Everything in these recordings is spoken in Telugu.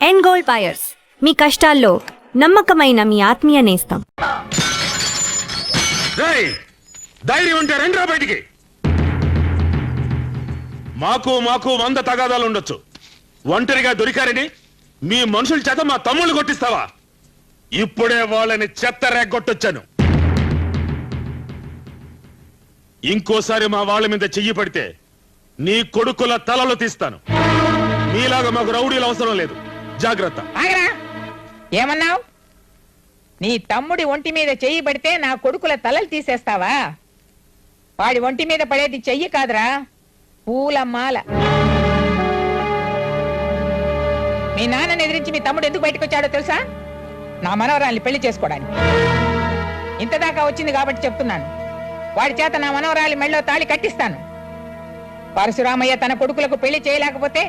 ఎండ్ గోల్డ్ బయర్స్, మీ కష్టాల్లో నమ్మకమైన మీ ఆత్మీయ నేస్తం. ధైర్యం ఉంటే రండిరా బయటికి. మాకు 100 తగాదాలు ఉండొచ్చు. ఒంటరిగా దొరికారని మీ మనుషుల చేత మా తమ్ముళ్ళు కొట్టిస్తావా? ఇప్పుడే వాళ్ళని చెత్త రేగొట్టొచ్చాను. ఇంకోసారి మా వాళ్ళ మీద చెయ్యి పడితే నీ కొడుకుల తలలు తీస్తాను. మీలాగా మాకు రౌడీలు అవసరం లేదు. జాగ్రత్త. ఏమన్నావు? నీ తమ్ముడి ఒంటి మీద చెయ్యి పడితే నా కొడుకుల తలలు తీసేస్తావా? వాడి ఒంటి మీద పడేది చెయ్యి కాదురా, పూలమాల. మీ నాన్నని ఎదిరించి మీ తమ్ముడు ఎందుకు బయటకు వచ్చాడో తెలుసా? నా మనవరాల్ని పెళ్లి చేసుకోవడానికి. ఇంతదాకా వచ్చింది కాబట్టి చెప్తున్నాను. వాడి చేత నా మనవరాలి మెళ్ళో తాళి కట్టిస్తాను. పరశురామయ్య తన కొడుకులకు పెళ్లి చేయలేకపోతే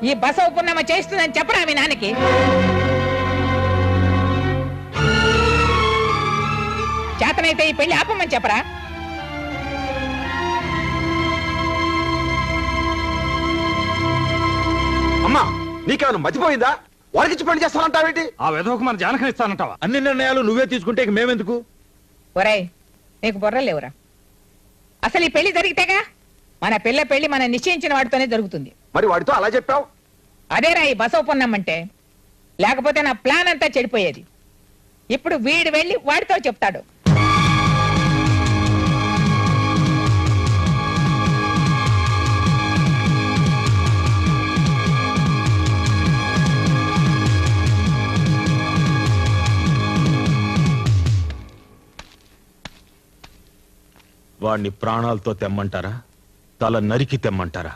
ఈ బసవ పున్నమ చేస్తుందని చెప్పరా మీ నాన్నకి? చేతనైతే ఈ పెళ్లి ఆపమని చెప్పరా? అమ్మా, నీకేమైనా మతిపోయిందా? వాడికిచ్చి పెళ్లి చేస్తానంటావేంటి? ఆ విధవకు మన జానకం ఇస్తానంటావా? అన్ని నిర్ణయాలు నువ్వే తీసుకుంటే ఇక మేమెందుకు? ఒరేయ్, నీకు బుర్రలేవురా? అసలు ఈ పెళ్లి జరిగితేగా మన పెళ్లి మనం నిశ్చయించిన వాడితోనే జరుగుతుంది. మరి వాడితో అలా చెప్పావు? అదేరా ఈ బసవ పున్నమ్మంటే. లేకపోతే నా ప్లాన్ అంతా చెడిపోయేది. ఇప్పుడు వీడు వెళ్ళి వాడితో చెప్తాడు. వాణ్ణి ప్రాణాలతో తెమ్మంటారా, తల నరికి తెమ్మంటారా?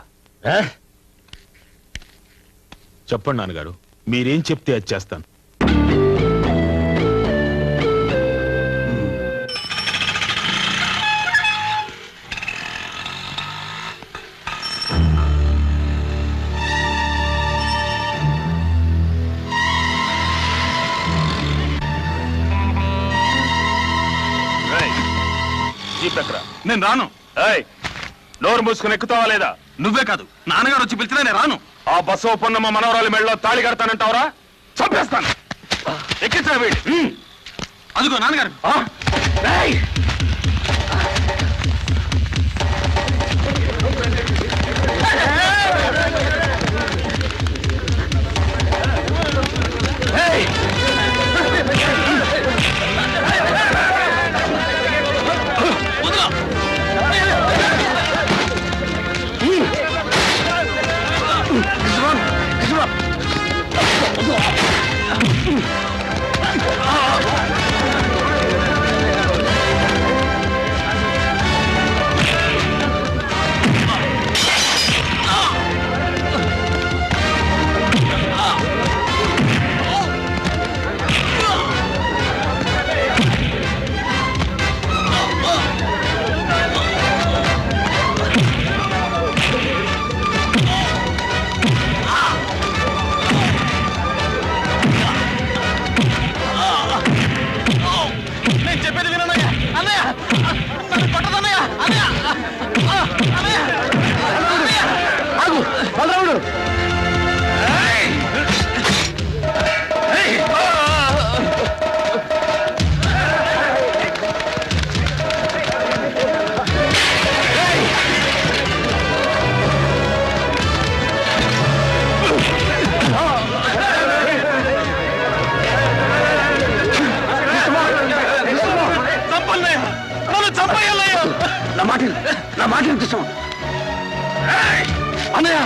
చెప్పండి నాన్నగారు, మీరేం చెప్తే అది చేస్తాను. నేను రాను. నోరు మూసుకుని ఎక్కుతావా లేదా? నువ్వే కాదు, నాన్నగారు వచ్చి పిలిచినా నేను రాను. ఆ బసవ పొన్నమ్మ మనవరాలి మెళ్ళలో తాళి కడతానంటావరా? చంపేస్తాను. ఎక్కించా వీడి. అదిగో నాన్నగారు. నా మాట కృష్ణ. అన్నయ్య,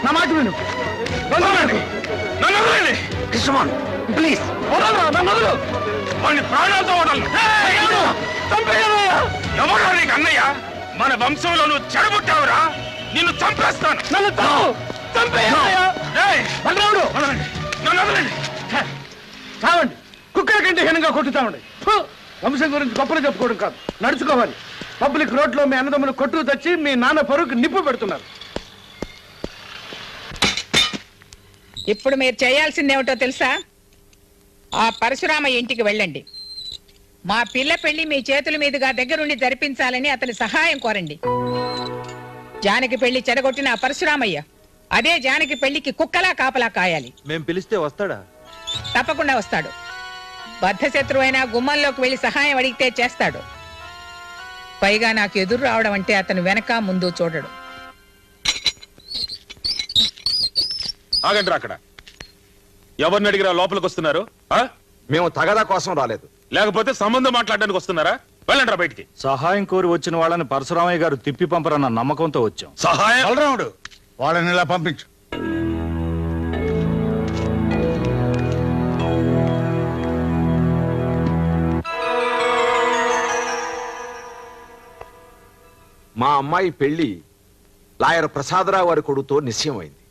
నా మాట విను. కృష్ణమాన్, ప్లీజ్ ప్రాణాలతో ఎవరు నీకు అన్నయ్య? మన వంశంలో నువ్వు చెడబుట్టావురా. నిన్ను చంపేస్తాను. నన్ను చావండి. కుక్కల కంటే హీనంగా కొట్టుతామండి. వంశం గురించి గొప్పలు చెప్పుకోవడం కాదు, నడుచుకోవాలి. పబ్లిక్ రోడ్ లో మీ అన్నదమ్ములు కొట్టుకు తెచ్చి మీ నాన్న పరువుకి నిప్పు పెడుతున్నారు. ఇప్పుడు మీరు చేయాల్సిందేమిటో తెలుసా? ఆ పరశురామ ఇంటికి వెళ్ళండి. మా పిల్ల పెళ్లి మీ చేతుల మీదుగా దగ్గరుండి జరిపించాలని అతని సహాయం కోరండి. జానకి పెళ్లి చెడగొట్టిన ఆ పరశురామయ్య అదే జానకి పెళ్లికి కుక్కలా కాపలా కాయాలి. మేం పిలిస్తే వస్తాడా? తప్పకుండా వస్తాడు. బద్ధశత్రువైనా గుమ్మంలోకి వెళ్లి సహాయం అడిగితే చేస్తాడు. పైగా నాకు ఎదురు రావడం అంటే అతను వెనక ముందు చూడడు. ఆగండి అక్కడ. ఎవరిని అడిగిరా లోపలికి వస్తున్నారు? మేము తగదా కోసం రాలేదు. లేకపోతే సంబంధం మాట్లాడడానికి వస్తున్నారా? వెళ్ళండి రా బయటికి. సహాయం కోరి వచ్చిన వాళ్ళని పరశురామయ్య గారు తిప్పి పంపరన్న నమ్మకంతో వచ్చాం. సహాయం? బలరాముడు, వాళ్ళని ఇలా పంపించు. మా అమ్మాయి పెళ్లి లాయర్ ప్రసాదరావు వారి కొడుకుతో నిశ్చయమైంది.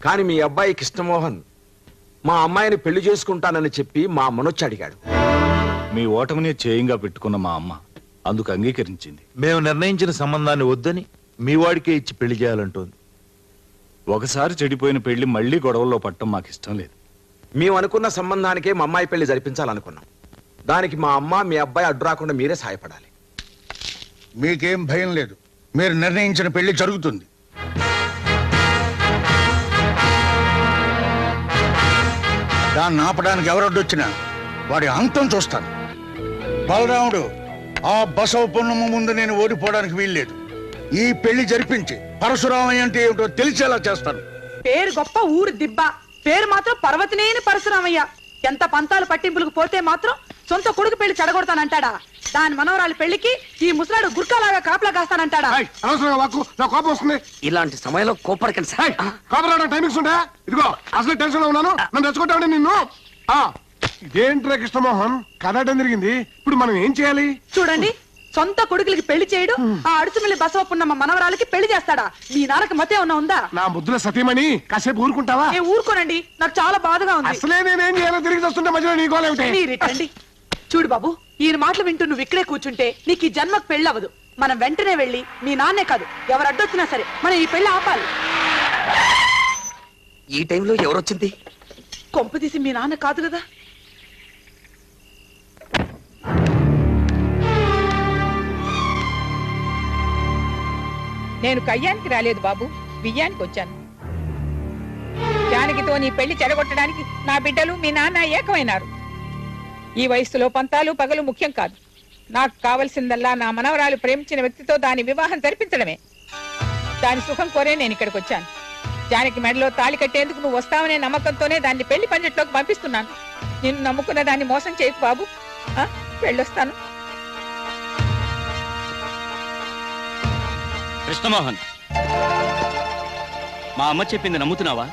కానీ మీ అబ్బాయి కృష్ణమోహన్ మా అమ్మాయిని పెళ్లి చేసుకుంటానని చెప్పి మా అమ్మనొచ్చి అడిగాడు. మీ ఓటమిని చేయంగా పెట్టుకున్న మా అమ్మ అందుకు అంగీకరించింది. మేము నిర్ణయించిన సంబంధాన్ని వద్దని మీ వాడికే ఇచ్చి పెళ్లి చేయాలంటోంది. ఒకసారి చెడిపోయిన పెళ్లి మళ్లీ గొడవల్లో పట్టడం మాకు ఇష్టం లేదు. మేము అనుకున్న సంబంధానికే మా అమ్మాయి పెళ్లి జరిపించాలనుకున్నాం. దానికి మా అమ్మ మీ అబ్బాయి అడ్డు రాకుండా మీరే సహాయపడాలి. మీకేం భయం లేదు, మీరు నిర్ణయించిన పెళ్లి జరుగుతుంది. దాన్ని ఆపడానికి ఎవరొడ్డొచ్చినా వాడి అంతం చూస్తాను. బలరాముడు, ఆ బసవ పున్నమ్మ ముందు నేను ఓడిపోవడానికి వీల్లేదు. ఈ పెళ్లి జరిపించి పరశురామయ్య అంటే ఏమిటో తెలిసేలా చేస్తాను. పేరు గొప్ప, ఊరు దిబ్బ. పేరు మాత్రం పర్వతనేని పరశురామయ్య. ఎంత పంతాలు పట్టింపులకు పోతే మాత్రం సొంత కొడుకు పెళ్లి చెడగొడతానంటాడా? దాని మనవరాలి పెళ్లికి ఈ ముసలాడు గుర్కాలాగా కాపలా కాస్తానంటాడా? అనవసరంగా వాక్కు, నా కోపం వస్తుంది. ఇలాంటి సమయంలో కోపడకండి సార్. కోపరాడ టైమింగ్స్ ఉంటా? ఇదిగో అసలు టెన్షన్ లో ఉన్నాను, నన్ను తెచ్చుకుంటావు నిన్ను. ఇదేంట్రా కృష్ణమోహన్, కదటం జరిగింది. ఇప్పుడు మనం ఏం చేయాలి? చూడండి, సొంత కొడుకులకి పెళ్లి చేయడు, ఆ అడుసుమిల్లి బసవపున్నమ్మ మనవరాలకి పెళ్లి చేస్తాడా? మీ నాన్నకి మతే ఉందా? నా ముద్దుల సతీమణి, కాసేపు ఊరుకుంటావా? నేను ఊరుకోనండి, నాకు చాలా బాధగా ఉంది. అసలే నేనేం చేయాలో తిరిగి వస్తుంటే మధ్యలో నీ గోలేమిటి? మీరిటండి. చూడు బాబు, ఈయన మాటలు వింటూ నువ్వు ఇక్కడే కూర్చుంటే నీకు ఈ జన్మకు పెళ్లి అవ్వదు. మనం వెంటనే వెళ్ళి మీ నాన్నే కాదు ఎవరు అడ్డొచ్చినా సరే మనం ఈ పెళ్లి ఆపాలి. ఈ టైంలో ఎవరొచ్చింది? కొంప తీసి మీ నాన్న కాదు కదా? నేను కయ్యానికి రాలేదు బాబు, బియ్యానికి వచ్చాను. జానకితో నీ పెళ్లి చెడగొట్టడానికి నా బిడ్డలు మీ నాన్న ఏకమైనారు. ఈ వయసులో పంతాలు పగలు ముఖ్యం కాదు. నాకు కావలసిందల్లా నా మనవరాలు ప్రేమించిన వ్యక్తితో దాని వివాహం జరిపించడమే. దాని సుఖం కోరే నేను ఇక్కడికి వచ్చాను. జానకి మెడలో తాళి కట్టేందుకు నువ్వు వస్తావనే నమ్మకంతోనే దాన్ని పెళ్లి పంజట్లోకి పంపిస్తున్నాను. నిన్ను నమ్ముకున్న దాన్ని మోసం చేయకు బాబు. వెళ్ళొస్తాను. కృష్ణమోహన్, మా అమ్మ చెప్పింది నమ్ముతున్నావా?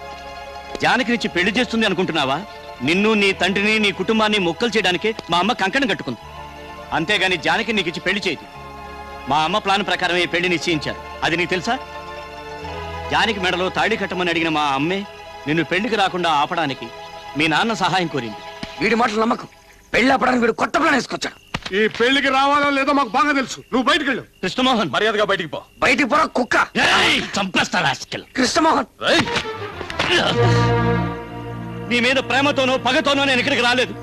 జానకి నుంచి పెళ్లి చేస్తుంది అనుకుంటున్నావా? నిన్ను, నీ తండ్రిని, నీ కుటుంబాన్ని మొక్కలు చేయడానికే మా అమ్మ కంకణం కట్టుకుంది. అంతేగాని జానకి నీకు ఇచ్చి పెళ్లి చేయదు. మా అమ్మ ప్లాన్ ప్రకారం ఈ పెళ్లి నిశ్చయించారు. అది నీకు తెలుసా? జానకి మెడలో తాళి కట్టమని అడిగిన మా అమ్మే నిన్ను పెళ్లికి రాకుండా ఆపడానికి మీ నాన్న సహాయం కోరింది. వీడి మాటలు నమ్మకం. పెళ్లి ఆపడానికి వీడు కొత్త ప్లాన్ వేసుకొచ్చాడు. ఈ పెళ్లికి రావాలో లేదో మాకు బాగా తెలుసు. నువ్వు బయటికి వెళ్ళు. కృష్ణమోహన్, మర్యాదగా బయటికి పో. బయటికి పోరా కుక్క. చంపేస్తారా? కృష్ణమోహన్, నీ మీద ప్రేమతోనో పగతోనో నేను ఇక్కడికి రాలేదు.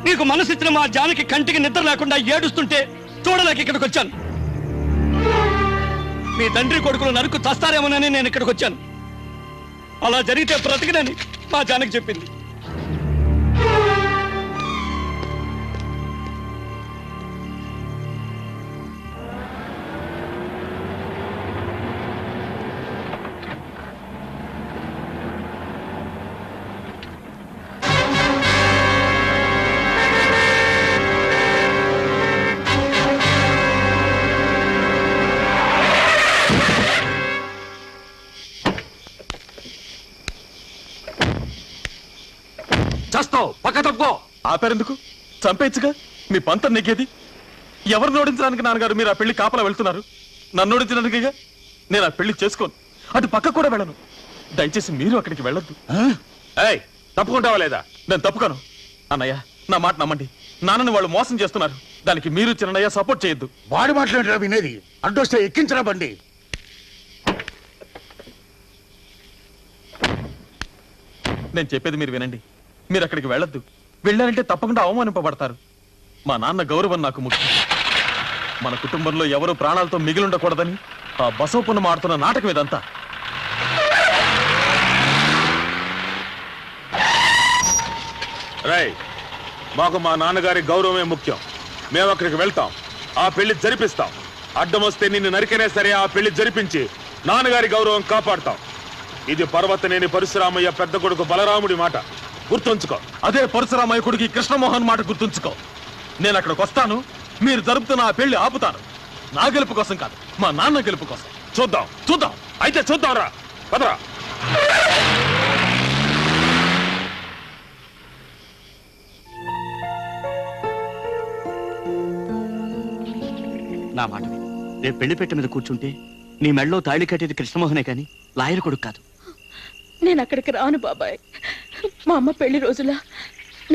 నీకు మనసిచ్చిన మా జానకి కంటికి నిద్ర లేకుండా ఏడుస్తుంటే చూడలేక ఇక్కడికి వచ్చాను. మీ తండ్రి కొడుకులు నరుకు చస్తారేమోనని నేను ఇక్కడికి వచ్చాను. అలా జరిగితే బ్రతికినని మా జానకి చెప్పింది. చేస్తావు పక్క తప్పుకో. ఆపారెందుకు? చంపేచ్చుగా. మీ పంతం నెగ్గేది. ఎవరిని ఓడించడానికి నాన్నగారు మీరు ఆ పెళ్లి కాపలా వెళ్తున్నారు? నన్ను ఓడించడానికిగా. నేను ఆ పెళ్లి చేసుకోను, అటు పక్క కూడా వెళ్ళను. దయచేసి మీరు అక్కడికి వెళ్ళొద్దు. ఏయ్, తప్పుకుంటావా లేదా? నేను తప్పుకోను. అన్నయ్య, నా మాట నమ్మండి. నాన్నని వాళ్ళు మోసం చేస్తున్నారు. దానికి మీరు చిన్నయ్య సపోర్ట్ చేయొద్దు. వాడి మాట్లాడరా వినేది? అడ్డొస్తే ఎక్కించరా బండి. నేను చెప్పేది మీరు వినండి. మీరు అక్కడికి వెళ్ళొద్దు. వెళ్ళారంటే తప్పకుండా అవమానింపబడతారు. మా నాన్న గౌరవం నాకు ముఖ్యం. మన కుటుంబంలో ఎవరు ప్రాణాలతో మిగిలిండకూడదని ఆ బసవపున్నమ్మ ఆడుతున్న నాటకం ఇదంతా. రై మాకు మా నాన్నగారి గౌరవమే ముఖ్యం. మేము అక్కడికి వెళ్తాం, ఆ పెళ్లి జరిపిస్తాం. అడ్డం వస్తే నిన్ను నరికనే సరే ఆ పెళ్లి జరిపించి నాన్నగారి గౌరవం కాపాడుతాం. ఇది పర్వతనేని పరశురామయ్య పెద్ద కొడుకు బలరాముడి మాట, గుర్తుంచుకో. అదే పరశురామయ్య కొడుకు కృష్ణమోహన్ మాట గుర్తుంచుకో. నేను అక్కడికి వస్తాను, మీరు జరుపుతున్న ఆ పెళ్లి ఆపుతాను. నా గెలుపు కోసం కాదు, మా నాన్న గెలుపు కోసం. చూద్దాం చూద్దాం. అయితే చూద్దాం రా, పదరా. నా మాట విను. రేపు పెళ్లి పెట్టె మీద కూర్చుంటే నీ మెళ్ళో తాళి కట్టేది కృష్ణమోహనే కాని లాయర్ కొడుకు కాదు. నేను అక్కడికి రాను బాబాయ్. మా అమ్మ పెళ్లి రోజుల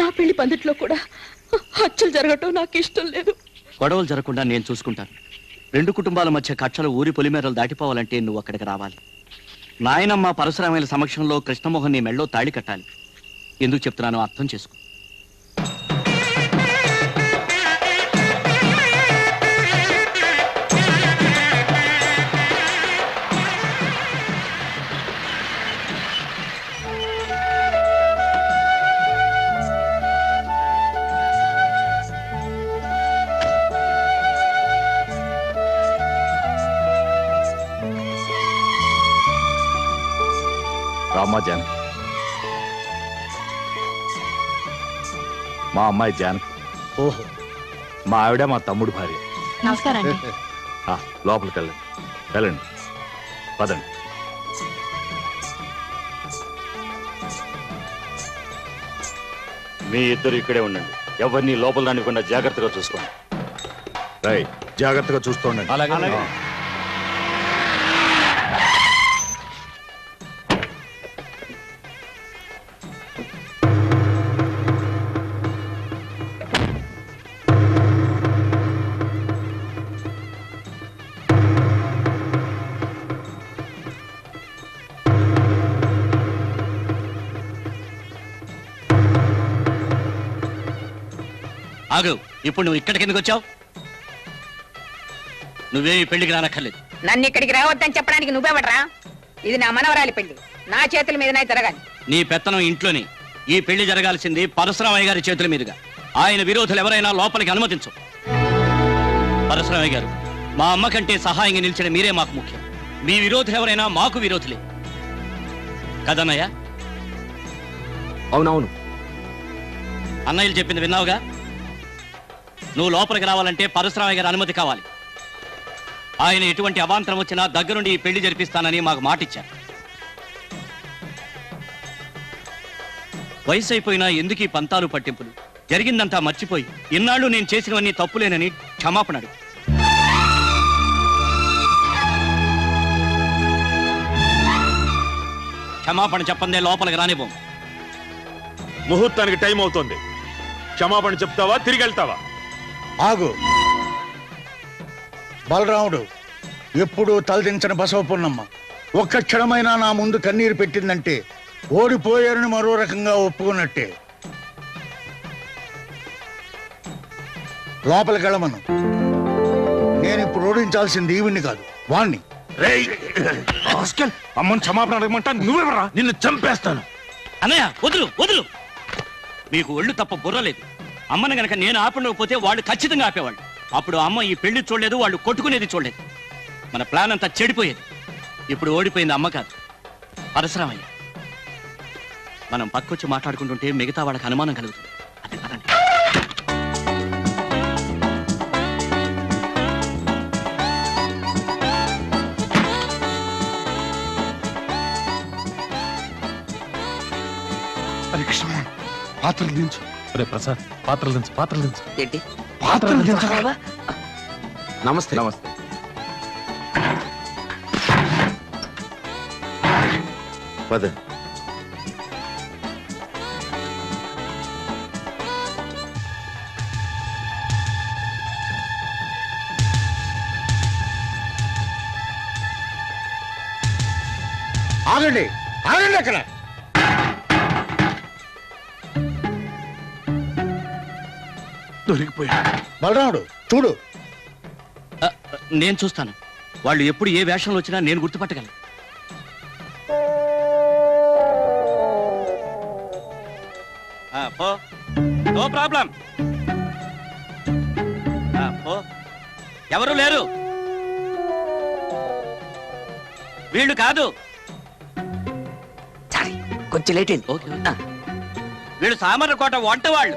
నా పెళ్లి పందిట్లో కూడా హత్యలు జరగటం నాకు ఇష్టం లేదు. గొడవలు జరగకుండా నేను చూసుకుంటాను. రెండు కుటుంబాల మధ్య కక్షలు ఊరి పొలిమేరలు దాటిపోవాలంటే నువ్వు అక్కడికి రావాలి. నాయనమ్మ పరశురామయ్యల సమక్షంలో కృష్ణమోహన్ నీ మెళ్ళో తాళి కట్టాలి. ఎందుకు చెప్తున్నానో అర్థం చేసుకో. రామ్మా జానకి. మా అమ్మాయి జానకి. ఓహో, మా ఆవిడ మా తమ్ముడు భార్య. నమస్కారం అండి. లోపలికి వెళ్ళండి, వెళ్ళండి, పదండి. మీ ఇద్దరు ఇక్కడే ఉండండి. ఎవరిని లోపల రానివ్వకుండా జాగ్రత్తగా చూసుకోండి. రై జాగ్రత్తగా చూస్తుండండి. అలాగే. ఆగు. ఇప్పుడు నువ్వు ఇక్కడికి ఎందుకు వచ్చావు? నువ్వే ఈ పెళ్లికి రానక్కర్లేదు. నన్ను ఇక్కడికి రావద్దని చెప్పడానికి నువ్వెవడరా? ఇది నా మనవరాలి పెళ్లి, నా చేతుల మీదనే జరగాలి. నీ పెత్తనం ఇంట్లోని. ఈ పెళ్లి జరగాల్సింది పరశురామయ్య గారి చేతుల మీదుగా. ఆయన విరోధులు ఎవరైనా లోపలికి అనుమతించు. పరశురామయ్య గారు, మా అమ్మ కంటే సహాయంగా నిలిచిన మీరే మాకు ముఖ్యం. మీ విరోధులు ఎవరైనా మాకు విరోధులే కదన్నయ్య? అవునవును. అన్నయ్యలు చెప్పింది విన్నావుగా. నువ్వు లోపలికి రావాలంటే పరశురామయ్య గారి అనుమతి కావాలి. ఆయన ఎటువంటి అవాంతరం వచ్చినా దగ్గరుండి ఈ పెళ్లి జరిపిస్తానని మాకు మాటిచ్చారు. వయసు అయిపోయినా ఎందుకు ఈ పంతాలు పట్టింపులు? జరిగిందంతా మర్చిపోయి ఇన్నాళ్ళు నేను చేసినవన్నీ తప్పులేనని క్షమాపణ అడుగు. క్షమాపణ చెప్పందే లోపలికి రానివ్వం. ముహూర్తానికి టైం అవుతుంది. క్షమాపణ చెప్తావా, తిరిగి వెళ్తావా? ఆగు. బలరాముడు ఎప్పుడూ తలదించిన బసవపున్నమ్మ ఒక్క క్షణమైనా నా ముందు కన్నీరు పెట్టిందంటే ఓడిపోయారని మరో రకంగా ఒప్పుకున్నట్టే. లోపలికి వెళ్ళమను. నేను ఇప్పుడు ఓడించాల్సింది ఈవిడ్ని కాదు, వాణ్ణి. అమ్మని క్షమాపణ అడగమంటా, నువ్వెవరా? నిన్ను చంపేస్తాను. అన్నయ్య వదులు వదులు. మీకు ఒళ్ళు తప్ప బుర్రలేదు. అమ్మని గనక నేను ఆపకపోతే వాళ్ళు ఖచ్చితంగా ఆపేవాళ్ళు. అప్పుడు అమ్మ ఈ పెళ్లి చూడలేదు, వాళ్ళు కొట్టుకునేది చూడలేదు. మన ప్లాన్ అంతా చెడిపోయేది. ఇప్పుడు ఓడిపోయింది అమ్మ కాదు, పరశురామయ్య. మనం పక్కొచ్చి మాట్లాడుకుంటుంటే మిగతా వాళ్ళకి అనుమానం కలుగుతుంది. అది పదండి. అరే కృష్ణ, పాత్రలు దించు. రే ప్రసాద్, పాత్రలు దించు, పాత్రలు దించు. ఏంటి? పాత్రలు దించు. నమస్తే. నమస్తే. పద. ఆగండి, ఆగండి అక్కడ. దొరికిపోయా. బలరాముడు చూడు. నేను చూస్తాను. వాళ్ళు ఎప్పుడు ఏ వేషంలో వచ్చినా నేను గుర్తుపట్టగలను. No problem. ఎవరు లేరు. వీళ్ళు కాదు. సారీ కొంచెం లేట్ అయింది. ఓకే. వీళ్ళు సామర్లకోట వంట వాళ్ళు.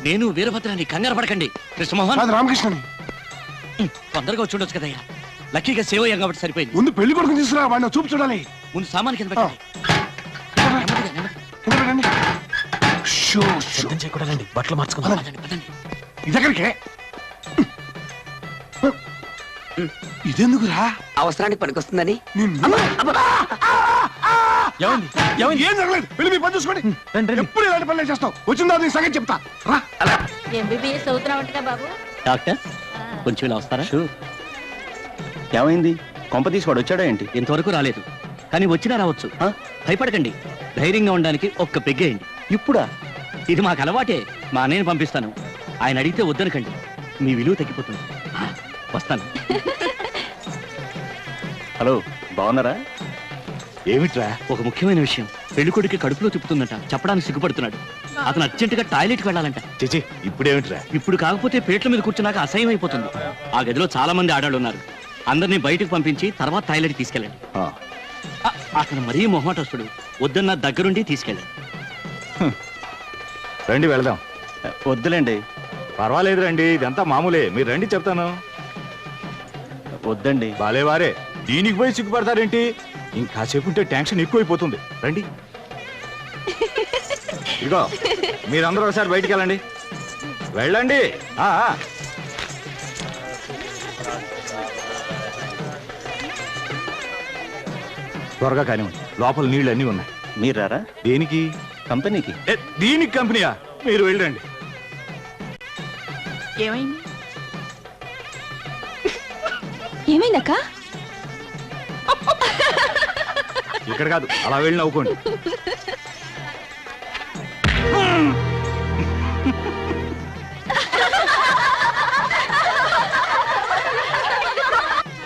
నేను వీరభద్రాన్ని, కంగారు పడకండి. కృష్ణమోహన్ రామకృష్ణ తొందరగా వచ్చి ఉండొచ్చు కదయ్యా. లక్కీగా సేవ్ అయ్యాం కాబట్టి సరిపోయింది. ముందు పెళ్లి కొడుకుని తీసుకురా, వాడిని చూపు చూడాలి. ముందు సామాన్ కింద పెట్టండి. చేయకూడదండి, బట్టలు మార్చుకుందాం. పదండి, పదండి. ఇదెక్కడికే? ఇదెందుకురా? అవసరానికి పనికొస్తుందని. ఏం జరగలేదు, వెళ్ళి మీ పని చూసుకోండి. ఎప్పుడు ఇలాంటి పనులు చేస్తావు? వచ్చిందా నీ సంగతి చెప్తా రా. ఎంబీబీఎస్ చదువుతున్నావు బాబు. డాక్టర్ కొంచెం ఇలా వస్తారా? ఏమైంది? కొంప తీసుకోడు వచ్చాడా ఏంటి? ఇంతవరకు రాలేదు, కానీ వచ్చినా రావచ్చు. భయపడకండి, ధైర్యంగా ఉండడానికి ఒక్క పెగ్గేయండి. ఇప్పుడా? ఇది మాకు అలవాటే. మా అన్నయ్యని పంపిస్తాను, ఆయన అడిగితే వద్దనకండి, మీ విలువ తగ్గిపోతుంది. వస్తాను. హలో, బాగున్నారా? ఏమిట్రా? ఒక ముఖ్యమైన విషయం. పెళ్ళికొడుకి కడుపులో తిప్పుతుందంట, చెప్పడానికి సిగ్గుపడుతున్నాడు. అతను అర్జెంటుగా టాయిలెట్కి వెళ్ళాలంట. చిచి, ఇప్పుడేమిట్రా? ఇప్పుడు కాకపోతే పేట్ల మీద కూర్చున్నాక అసహ్యం అయిపోతుంది. ఆ గదిలో చాలా మంది ఆడాళ్ళు ఉన్నారు. అందరినీ బయటకు పంపించి తర్వాత టాయిలెట్ తీసుకెళ్ళండి. అతను మరీ మొహమాటస్తుడు, వద్దన్న దగ్గరుండి తీసుకెళ్ళండి. రండి వెళదాం. వద్దులేండి. పర్వాలేదు రండి, ఇదంతా మామూలే. మీరు రండి చెప్తాను. వద్దండి. బాలేవారే, దీనికి పోయి సిగ్గుపడతారేంటి? ఇంకాసేపు ఉంటే టెన్షన్ ఎక్కువైపోతుంది. రండి. ఇదిగో మీరందరూ ఒకసారి బయటికి వెళ్ళండి. వెళ్ళండి. త్వరగా కానివ్వండి, లోపల నీళ్ళు అన్నీ ఉన్నాయి. మీరు రారా? దేనికి? కంపెనీకి. దీనికి కంపెనీయా? మీరు వెళ్ళండి. ఏమైంది? ఏమైందక్క? ఇక్కడ కాదు, అలా వెళ్ళి నవ్వుకోండి.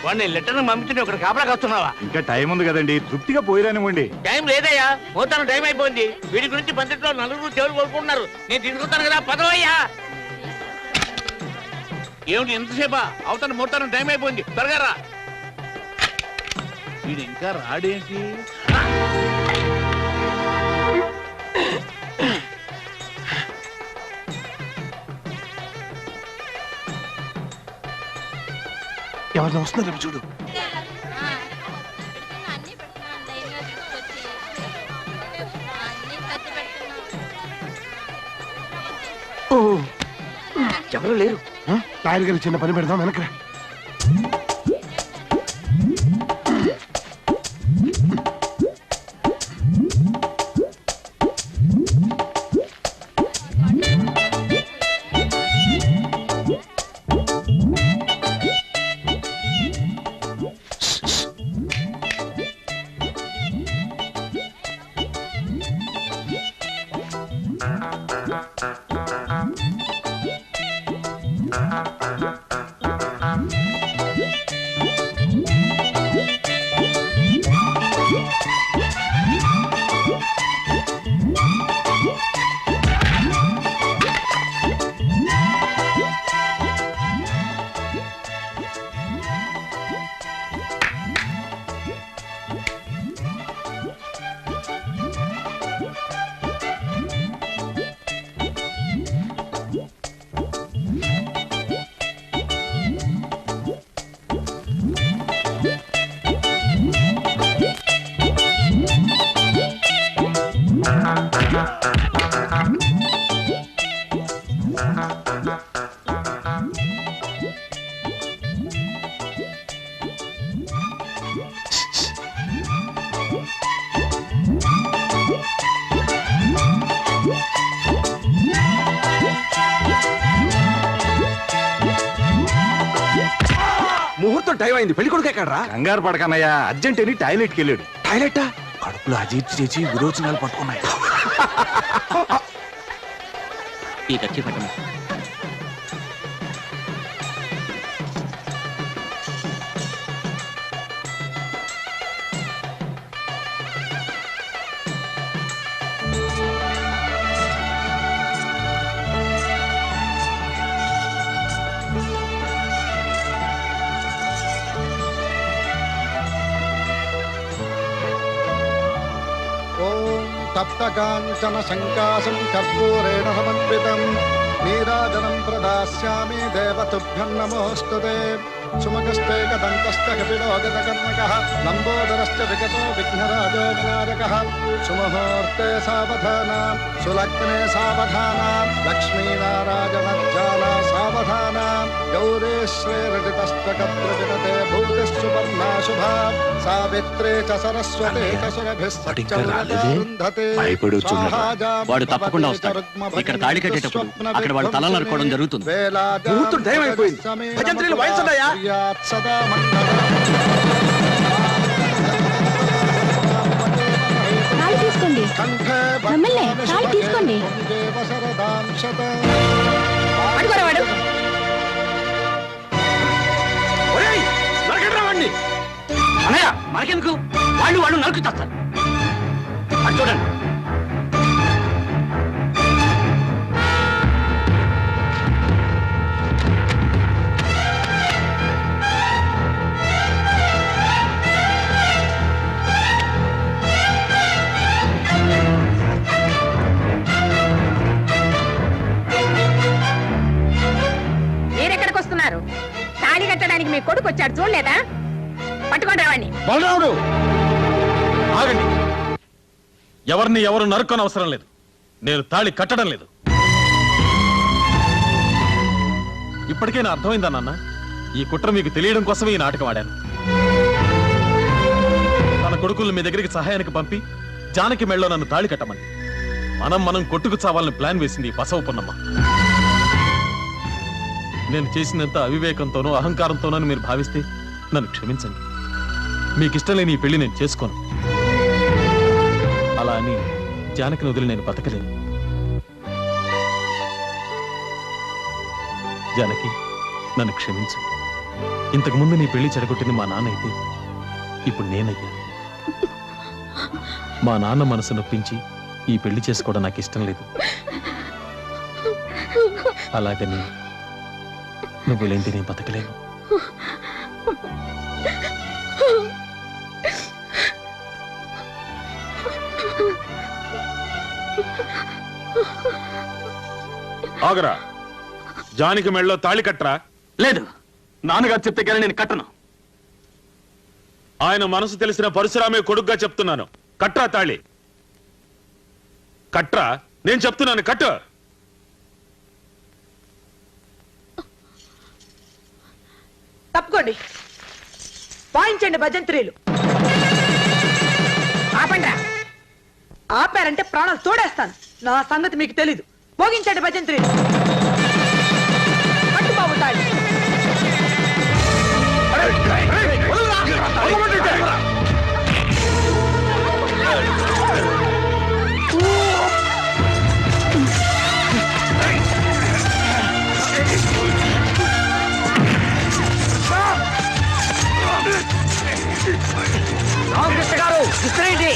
వాడిని లెటర్ పంపించండి, ఒకటి కాపలా కాస్తున్నావా? ఇంకా టైం ఉంది కదండి, తృప్తిగా పోయిరానివ్వండి. టైం లేదయ్యా, మోతాను టైం అయిపోయింది. వీడి గురించి పందిట్లో నలుగురు చెవులు కోరుకుంటున్నారు. నేను తీసుకుంటాను కదా, పదవయ్యా. ఏమిటి ఎంతసేపా? అవుతాను మోతాను టైం అయిపోయింది, త్వరగా రా. వీడు ఇంకా రాడేంటి? ఎవరిని వస్తున్నారు చూడు. ఎవరు లేరు. లాయర్ గారి చిన్న పని పెడదాం, వెనకరా. ముహూర్తం టైం అయింది, పెళ్లి కొడుకు ఎక్కడరా? కంగారు పడకన్నయ్యా, అర్జెంట్ అని టాయిలెట్కి వెళ్ళాడు. టాయిలెట్ కడుపులో అజీర్తి చేసి విరోచనాలు పట్టుకున్నాయి. ఈ కచ్చి పట్టణం తప్తకాంచన సంకాశం కర్పూరేణ సమన్వితం నీరాజనం ప్రదాస్యామి దేవతుభ్యం నమోస్తుతే సుమగస్తే కదంతస్థ కపిలో గతకర్ణకః లంబోదరశ్చ విగతో విఘ్నరాజో వినాయకః సుముహూర్తే సావధానాం సులగ్నే సావధానాం లక్ష్మీనారాయణజ్జాలా సావధానాం గౌరీశ్రీరజితస్తకప్రవితతే భూతిస్సుపర్ణా శుభా సావిత్రే చ సరస్వతే చ సురభిస్సచ్చరుంధతే వాడు తప్పకుండా వస్తాడు. ఇక్కడ తాళి కట్టేటప్పుడు అక్కడ వాళ్ళ తల నరుకోవడం జరుగుతుంది. ముహూర్తం టైం అయిపోయింది. భజంత్రీలు వాయించండియా. సదా మంగళం తాళి తీసుకోండి. నమ్మలే, తాళి తీసుకోండి. అడుగురా వాడు. ఒరేయ్, నరకండి రా వాణ్ణి. అన్నయ్య మనకెందుకు, వాళ్ళు వాళ్ళు నరుకు చేస్తారు. అది చూడండి. మీరెక్కడికి వస్తున్నారు? తాళి కట్టడానికి మీ కొడుకు వచ్చాడు, చూడలేదా? పట్టుకోండి రావాణ్ణి. బలరాముడు, ఆగండి. ఎవరిని ఎవరు నరుకొని అవసరం లేదు. నేను తాళి కట్టడం లేదు. ఇప్పటికైనా అర్థమైందా నాన్న? ఈ కుట్ర మీకు తెలియడం కోసమే ఈ నాటకం ఆడాను. తన కొడుకులు మీ దగ్గరికి సహాయానికి పంపి జానకి మెళ్ళలో నన్ను తాళి కట్టమని మనం కొట్టుకు చావాలని ప్లాన్ వేసింది ఈ బసవ పున్నమ్మ. నేను చేసినంత అవివేకంతోనో అహంకారంతోనో మీరు భావిస్తే నన్ను క్షమించండి. మీకు ఇష్టం లేని ఈ పెళ్లి నేను చేసుకోను. అలా అని జానకిని వదిలి నేను బతకలేను. జానకి, నన్ను క్షమించు. ఇంతకు ముందు నీ పెళ్లి చెడగొట్టింది మా నాన్న అయితే ఇప్పుడు నేనయ్యాను. మా నాన్న మనసు నొప్పించి ఈ పెళ్లి చేసుకోవడం నాకు ఇష్టం లేదు. అలాగని నువ్వు లేంటి నేను బతకలేను. ఆగరా, జానికి మెళ్ళలో తాళి కట్టరా. లేదు, నాన్నగారు చెప్తే కానీ నేను కట్టను. ఆయన మనసు తెలిసిన పరశురామే కొడుగ్గా చెప్తున్నాను. కట్రా తాళి. కట్రా, నేను చెప్తున్నాను, కట్టు. తప్పుకోండి, వాయించండి భజంత్రీలు. ఆపండి. ఆపారంటే ప్రాణాలు తోడేస్తాను. నా సంగతి మీకు తెలీదు. మోగించండి భజంత్రీలు. పట్టుబాబు తాళి. రామకృష్ణ గారు, విసిరేయండి.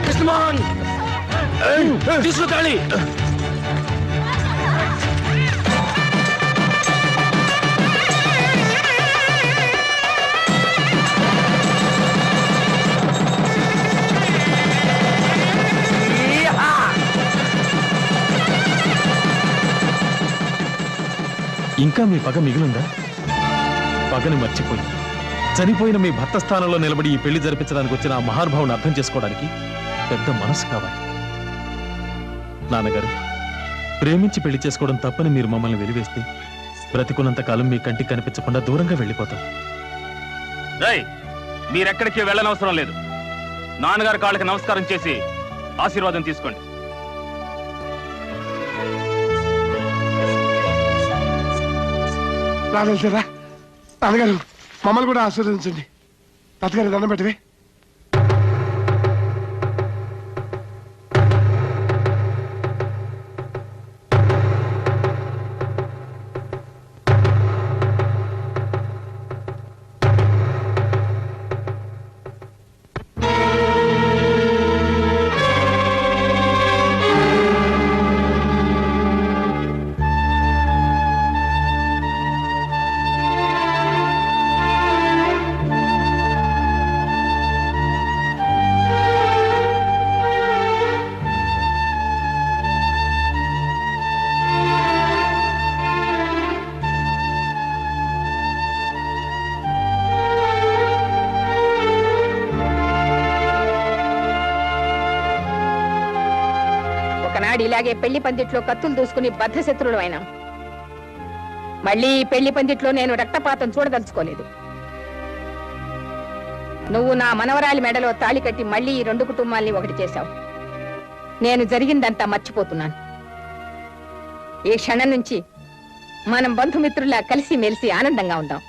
కృష్ణమోహన్, తీసుకో తాళి. ఇంకా మీ పగ మిగిలిందా? పగని మర్చిపోయి చనిపోయిన మీ భర్త స్థానంలో నిలబడి ఈ పెళ్లి జరిపించడానికి వచ్చిన ఆ మహానుభావుని అర్థం చేసుకోవడానికి పెద్ద మనసు కావాలి. నాన్నగారు, ప్రేమించి పెళ్లి చేసుకోవడం తప్పని మీరు మమ్మల్ని వెలివేస్తే బ్రతికున్నంత కాలం మీ కంటికి కనిపించకుండా దూరంగా వెళ్ళిపోతాం. మీరెక్కడికి వెళ్ళనవసరం లేదు. నాన్నగారి కాళ్ళకి నమస్కారం చేసి ఆశీర్వాదం తీసుకోండి. రాగలిసారా నాన్నగారు? మమ్మల్ని కూడా ఆశీర్వదించండి. తాతగారి దండం పెట్టవే. ఒకనాడు ఇలాగే పెళ్లి పందిట్లో కత్తులు దూసుకుని బద్ధశత్రుడు అయినా మళ్ళీ ఈ పెళ్లి పందిట్లో నేను రక్తపాతం చూడదలుచుకోలేదు. నువ్వు నా మనవరాలి మెడలో తాళి కట్టి మళ్ళీ ఈ రెండు కుటుంబాల్ని ఒకటి చేశావు. నేను జరిగిందంతా మర్చిపోతున్నాను. ఈ క్షణం నుంచి మనం బంధుమిత్రుల్లా కలిసి మెలిసి ఆనందంగా ఉందాం.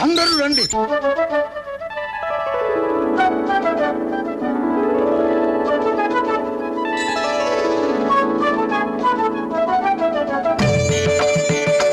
అందరూ రండి.